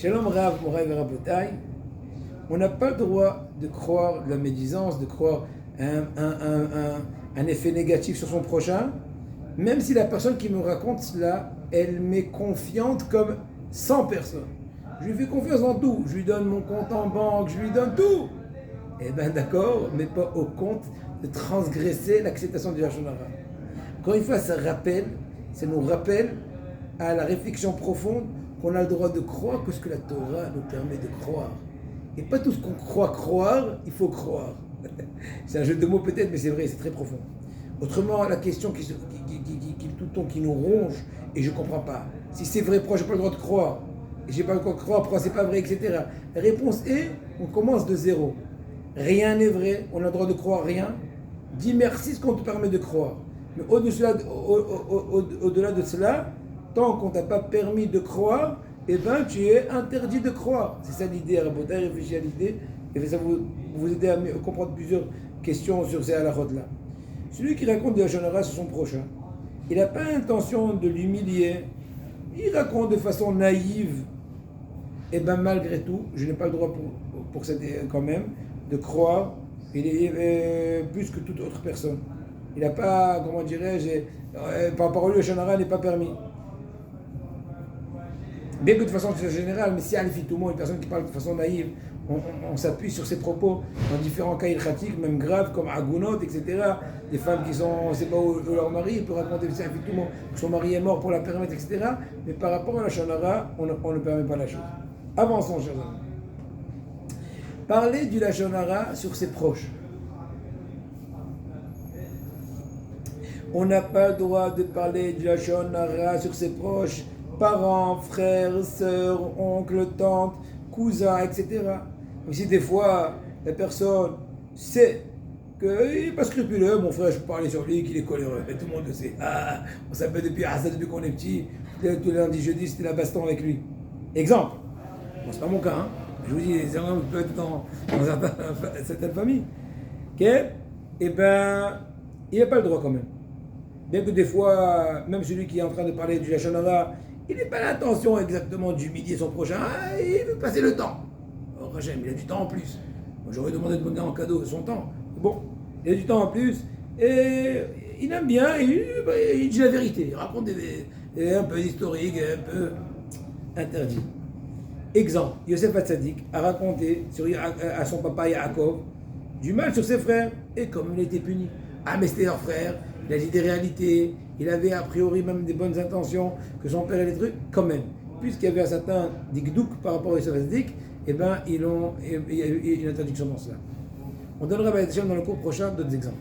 Shalom Rav, Moraï Rabotai. On n'a pas le droit de croire de la médisance, de croire un effet négatif sur son prochain, même si la personne qui me raconte cela, elle m'est confiante comme 100 personnes. Je lui fais confiance dans tout. Je lui donne mon compte en banque, je lui donne tout. Eh bien d'accord, mais pas au compte de transgresser l'acceptation du Lachon Hara. Encore une fois, ça nous rappelle à la réflexion profonde qu'on a le droit de croire que ce que la Torah nous permet de croire. Et pas tout ce qu'on croit croire, il faut croire. C'est un jeu de mots peut-être, mais c'est vrai, c'est très profond. Autrement, la question qui nous ronge, et je ne comprends pas. Si c'est vrai, pourquoi je n'ai pas le droit de croire? Et je n'ai pas le droit de croire, pourquoi c'est pas vrai, etc. La réponse est, on commence de zéro. Rien n'est vrai, on a le droit de croire rien. Dis merci ce qu'on te permet de croire. Mais au-delà de cela, tant qu'on ne t'a pas permis de croire, eh ben, tu es interdit de croire. C'est ça l'idée, Rabotai, réfléchir à l'idée, et ça vous aider à comprendre plusieurs questions sur ces halakhot-là. Celui qui raconte des Lachon Hara sur son prochain, il n'a pas l'intention de l'humilier, il raconte de façon naïve, et bien malgré tout, je n'ai pas le droit pour quand même, de croire, il est plus que toute autre personne. Il n'a pas, comment dirais-je, par rapport au Lachon Hara n'est pas permis. Bien que de façon générale, mais si Alifitoumo, une personne qui parle de façon naïve, on s'appuie sur ses propos dans différents cas ilkhatiques, même graves, comme Agunot, etc. Des femmes qui sont, on ne sait pas où leur mari, il peut raconter Alifitoumo que son mari est mort pour la permettre, etc. Mais par rapport à la Lachon Hara, on ne permet pas la chose. Avançons, chers amis. Parler du Lachon Hara sur ses proches. On n'a pas le droit de parler du Lachon Hara sur ses proches. Parents, frères, sœurs, oncles, tantes, cousins, etc. Mais si des fois la personne sait qu'il n'est pas scrupuleux, mon frère, je peux parler sur lui, qu'il est coléreux, et tout le monde le sait. Ah, on s'appelle depuis qu'on est petit, tous les lundis, jeudi, c'était la baston avec lui. Exemple, bon, c'est pas mon cas, hein. Je vous dis, les exemples peuvent être dans certaines familles. Ok? Eh ben, il n'a pas le droit quand même. Bien que des fois, même celui qui est en train de parler du Lachon Hara, il n'a pas l'intention exactement d'humilier son prochain, il veut passer le temps. Oh, Rachem, il a du temps en plus. Moi, j'aurais demandé de donner en cadeau son temps. Bon, il a du temps en plus, et il aime bien, il dit la vérité, il raconte un peu d'historique, un peu interdit. Exemple, Yosef Hatzadik a raconté à son papa Yaakov du mal sur ses frères, et comme il a été puni. Ah, mais c'était leur frère, il a dit des réalités, il avait a priori même des bonnes intentions, que son père et les trucs, quand même. Puisqu'il y avait un certain digdouk par rapport à Yosef Hatzadik, eh bien, il y a une interdiction dans cela. On donnera dans le cours prochain d'autres exemples.